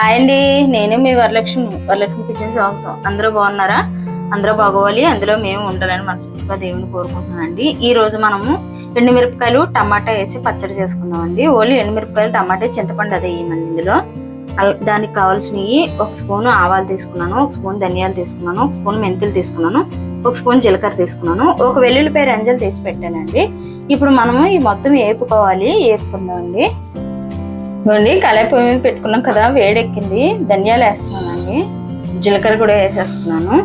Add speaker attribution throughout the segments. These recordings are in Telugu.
Speaker 1: హాయ్ అండి, నేను మీ వరలక్ష్మి కిచెన్ స్వాగతం. అందరూ బాగున్నారా? అందరూ బాగోవాలి, అందులో మేము ఉండాలని మనస్ఫూర్తిగా దేవుని కోరుకుంటున్నానండి. ఈ రోజు మనము ఎండుమిరపకాయలు టమాటా వేసి పచ్చడి చేసుకుందామండి. ఓన్లీ ఎండుమిరపకాయలు టమాటా చింతపండు అదే వేయమండి. ఇందులో దానికి కావాల్సినవి ఒక స్పూన్ ఆవాలు తీసుకున్నాను, ఒక స్పూన్ ధనియాలు తీసుకున్నాను, ఒక స్పూన్ మెంతులు తీసుకున్నాను, ఒక స్పూన్ జీలకర్ర తీసుకున్నాను, ఒక వెల్లుల్లిపాయ రెంజలు తీసి పెట్టానండి. ఇప్పుడు మనము ఈ మొత్తం వేపుకుందామండి. ఇవ్వండి, కళాయి పొయ్యి మీద పెట్టుకున్నాం కదా, వేడెక్కింది. ధనియాలు వేస్తున్నానండి, జీలకర్ర కూడా వేసేస్తున్నాను,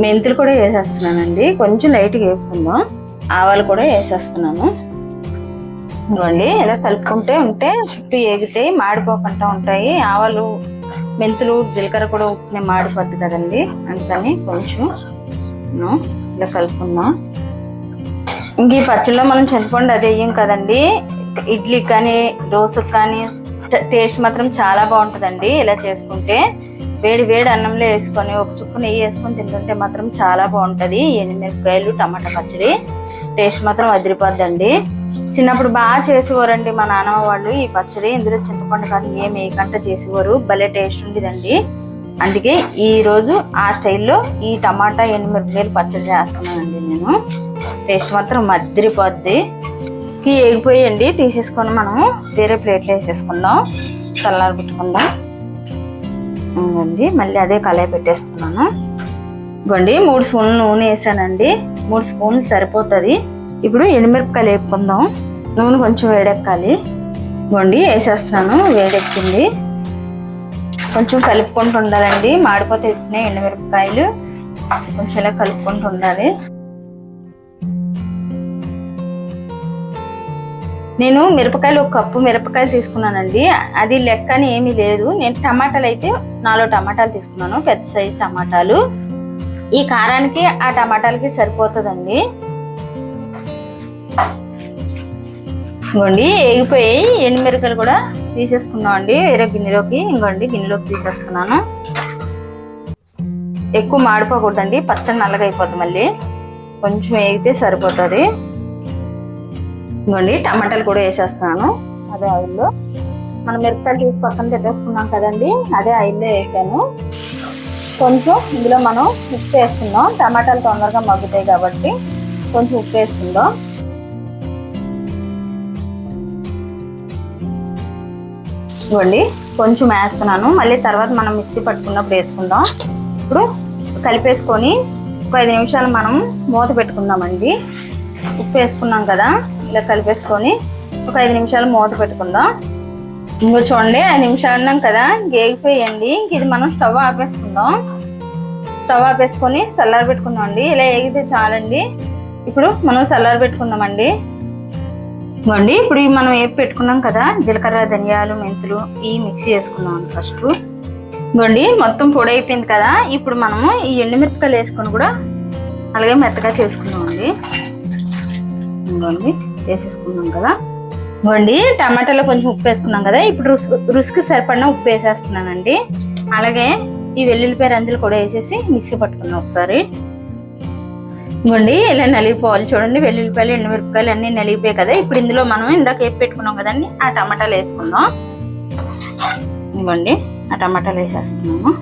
Speaker 1: మెంతులు కూడా వేసేస్తున్నానండి. కొంచెం లైట్గా వేపుకుందాం. ఆవాలు కూడా వేసేస్తున్నాను. ఇవ్వండి, ఇలా కలుపుకుంటే ఉంటే చుట్టూ ఏగితే మాడిపోకుండా ఉంటాయి. ఆవాలు మెంతులు జీలకర్ర కూడా ఉప్పు మాడిపోద్ది కదండి, అందుకని కొంచెం ఇలా కలుపుకుందాం. ఇంక ఈ పచ్చడిలో మనం చింతపండు అది వేయం కదండి. ఇడ్లీకి కానీ దోశకు కానీ టేస్ట్ మాత్రం చాలా బాగుంటుందండి. ఇలా చేసుకుంటే వేడి వేడి అన్నంలో వేసుకొని ఒక చుక్క నెయ్యి వేసుకొని తింటుంటే మాత్రం చాలా బాగుంటుంది. ఎండుమిరపకాయలు టమాటా పచ్చడి టేస్ట్ మాత్రం అదిరిపోద్దండి. చిన్నప్పుడు బాగా చేసేవారండి మా నాన్నమ్మ వాళ్ళు ఈ పచ్చడి. ఇందులో చింతపండు కానీ ఏం వేయకుండా చేసేవారు. భలే టేస్ట్ ఉండేదండి. అందుకే ఈ రోజు ఆ స్టైల్లో ఈ టమాటా ఎండుమిరపకాయలు పచ్చడి చేస్తున్నానండి నేను. టేస్ట్ మాత్రం అదిరిపోద్ది. ఎగిపోయండి, తీసేసుకొని మనం వేరే ప్లేట్లో వేసేసుకుందాం, చల్లారి పెట్టుకుందాం. ఇవ్వండి, మళ్ళీ అదే కళాయి పెట్టేస్తున్నాను. ఇవ్వండి, 3 స్పూన్లు నూనె వేసానండి. 3 స్పూన్లు సరిపోతుంది. ఇప్పుడు ఎండుమిరపకాయలు వేపుకుందాం. నూనె కొంచెం వేడెక్కాలి. ఇవ్వండి, వేసేస్తున్నాను. వేడెక్కింది. కొంచెం కలుపుకుంటూ ఉండాలండి, మాడిపోతే ఇట్టినాయి ఎండుమిరపకాయలు. కొంచెం ఇలా కలుపుకుంటూ ఉండాలి. నేను మిరపకాయలు 1 కప్పు మిరపకాయలు తీసుకున్నానండి. అది లెక్క అని ఏమీ లేదు. నేను టమాటాలు అయితే 4 టమాటాలు తీసుకున్నాను, పెద్ద సైజు టమాటాలు. ఈ కారానికి ఆ టమాటాలకి సరిపోతుందండి. ఇంకోండి, వేగిపోయి ఎండుమిరపకాయలు కూడా తీసేసుకున్నాం అండి వేరే గిన్నెలోకి. ఇంకోండి, గిన్నెలోకి తీసేస్తున్నాను. ఎక్కువ మాడిపోకూడదండి, పచ్చడి నల్లగా అయిపోద్ది. మళ్ళీ కొంచెం వేగితే సరిపోతుంది. ఇవ్వండి, టమాటాలు కూడా వేసేస్తున్నాను అదే ఆయిల్లో. మనం మిరపకాయలు తీసి పక్కన పెట్టేసుకున్నాం కదండి, అదే ఆయిల్లో వేసాను. కొంచెం ఇందులో మనం ఉప్పు వేసుకుందాం. టమాటాలు తొందరగా మగ్గుతాయి కాబట్టి కొంచెం ఉప్పు వేసుకుందాం. ఇవ్వండి, కొంచెం వేస్తున్నాను. మళ్ళీ తర్వాత మనం మిక్సీ పట్టుకున్నప్పుడు వేసుకుందాం. ఇప్పుడు కలిపేసుకొని ఒక 5 నిమిషాలు మనం మూత పెట్టుకుందామండి. ఉప్పు వేసుకున్నాం కదా, ఇలా కలిపేసుకొని ఒక 5 నిమిషాలు మూత పెట్టుకుందాం. ఇంకో చూడండి, 5 నిమిషాలు అన్నాం కదా, వేగిపోయండి. ఇది మనం స్టవ్ ఆపేసుకుందాం. స్టవ్ ఆపేసుకొని చల్లారి పెట్టుకుందాం అండి. ఇలా వేగితే చాలండి. ఇప్పుడు మనం చల్లారి పెట్టుకుందామండి. ఇవ్వండి, ఇప్పుడు మనం వేపి పెట్టుకున్నాం కదా, జీలకర్ర ధనియాలు మెంతులు ఈ మిక్సీ వేసుకుందాం అండి ఫస్ట్. ఇవ్వండి, మొత్తం పొడి అయిపోయింది కదా. ఇప్పుడు మనము ఈ ఎండుమిరపకాయలు వేసుకొని కూడా అలాగే మెత్తగా చేసుకుందాం అండి. ఇవ్వండి, వేసేసుకున్నాం కదా. ఇవ్వండి, టమాటాలో కొంచెం ఉప్పు వేసుకున్నాం కదా. ఇప్పుడు రుచికి సరిపడిన ఉప్పు వేసేస్తున్నానండి. అలాగే ఈ వెల్లుల్లిపాయ రంజలు కూడా వేసేసి మిక్సీ పట్టుకున్నాం ఒకసారి. ఇవ్వండి, ఇలా నలిగిపోవాలి. చూడండి, వెల్లుల్లిపాయలు ఎండుమిరపకాయలు అన్నీ నలిగిపోయాయి కదా. ఇప్పుడు ఇందులో మనం ఇందాక వేపి పెట్టుకున్నాం కదండి, ఆ టమాటాలు వేసుకుందాం. ఇవ్వండి, ఆ టమాటాలు వేసేస్తున్నాము.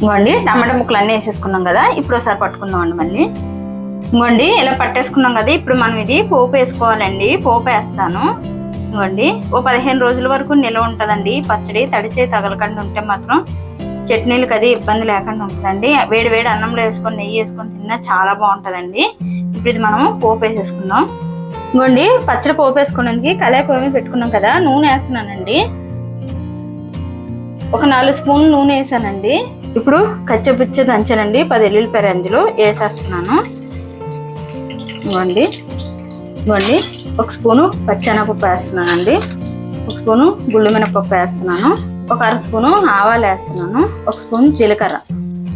Speaker 1: ఇవ్వండి, టమాటా ముక్కలు అన్నీ వేసేసుకున్నాం కదా. ఇప్పుడు ఒకసారి పట్టుకుందాం అండి మళ్ళీ. ఇవ్వండి, ఇలా పట్టేసుకున్నాం కదా. ఇప్పుడు మనం ఇది పోపు వేసుకోవాలండి. పోపు వేస్తాను. ఇవ్వండి, ఓ 15 రోజుల వరకు నిల్వ ఉంటుందండి పచ్చడి. తడిసే తగలకుండా ఉంటే మాత్రం చట్నీలకు అది ఇబ్బంది లేకుండా ఉంటుందండి. వేడి వేడి అన్నంలో వేసుకొని నెయ్యి వేసుకొని తిన్నా చాలా బాగుంటుందండి. ఇప్పుడు ఇది మనం పోపు వేసేసుకుందాం. ఇవ్వండి, పచ్చడి పోపు వేసుకోవడానికి కళాయి పొయ్యి మీద పెట్టుకున్నాం కదా, నూనె వేస్తున్నానండి. ఒక 4 స్పూన్లు నూనె వేసానండి. ఇప్పుడు కచ్చపిచ్చ దంచానండి 10 వెల్లుల్లిపాయ రంజులు వేసేస్తున్నాను. ఇవ్వండి, ఒక స్పూను పచ్చెనగపప్పు వేస్తున్నానండి, ఒక స్పూను గుళ్ళు మినపప్పు వేస్తున్నాను, ఒక 1/2 స్పూను ఆవాలు వేస్తున్నాను, ఒక స్పూన్ జీలకర్ర.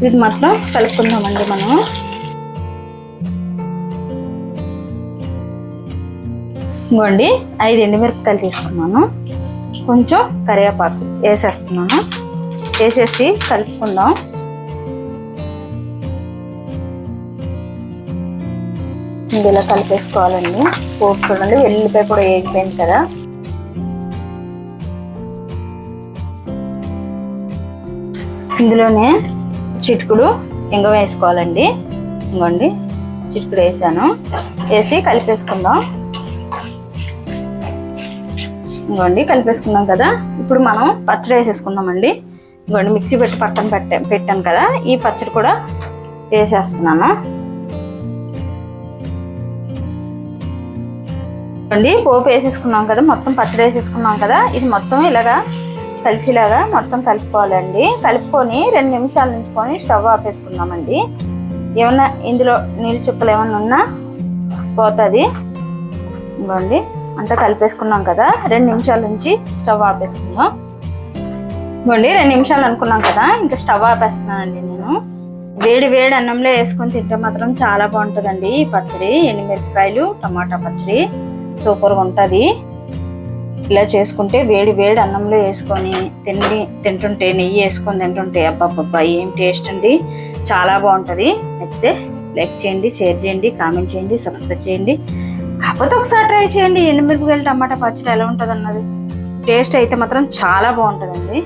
Speaker 1: ఇది మొత్తం కలుపుకుందామండి మనం. ఇవ్వండి, 5 ఎండుమిరపకాయలు తీసుకున్నాను, కొంచెం కరివేపాకు వేసేస్తున్నాను. వేసేసి కలుపుకుందాం. ఇలా కలిపేసుకోవాలండి. పోపు చూడండి, వెల్లుల్లిపాయ కూడా వేగిపోయింది కదా. ఇందులోనే చిటికుడు ఇంగ వేసుకోవాలండి. ఇంకోండి చిటికుడు వేసాను. వేసి కలిపేసుకుందాం. ఇంకోండి కలిపేసుకున్నాం కదా. ఇప్పుడు మనం పచ్చడి వేసేసుకుందామండి. ఇంకోండి మిక్సీ పెట్టి పక్కన పెట్టాను కదా, ఈ పచ్చడి కూడా వేసేస్తున్నాను. అండి పోపు వేసేసుకున్నాం కదా, మొత్తం పచ్చడి వేసేసుకున్నాం కదా. ఇది మొత్తం ఇలాగా కలిసిలాగా మొత్తం కలుపుకోవాలండి. కలుపుకొని 2 నిమిషాలు ఉంచుకొని స్టవ్ ఆపేసుకుందామండి. ఏమన్నా ఇందులో నీళ్ళు చుక్కలు ఏమన్నా ఉన్నా పోతుంది. ఇంకోండి అంతా కలిపేసుకున్నాం కదా, 2 నిమిషాల నుంచి స్టవ్ ఆపేసుకుందాం. ఇంకోండి 2 నిమిషాలు అనుకున్నాం కదా, ఇంకా స్టవ్ ఆపేస్తున్నానండి నేను. వేడి వేడి అన్నంలో వేసుకొని తింటే మాత్రం చాలా బాగుంటుందండి ఈ పచ్చడి. ఎండుమిరపకాయలు టమాటా పచ్చడి సూపర్గా ఉంటుంది. ఇలా చేసుకుంటే వేడి వేడి అన్నంలో వేసుకొని తింటుంటే నెయ్యి వేసుకొని తింటుంటే అబ్బాబ్బా ఏం టేస్ట్ అండి, చాలా బాగుంటుంది. నచ్చితే లైక్ చేయండి, షేర్ చేయండి, కామెంట్ చేయండి, సబ్స్క్రైబ్ చేయండి. కాకపోతే ఒకసారి ట్రై చేయండి ఎండుమిరపకాయలు టమాటా పచ్చడి ఎలా ఉంటుంది అన్నది. టేస్ట్ అయితే మాత్రం చాలా బాగుంటుందండి.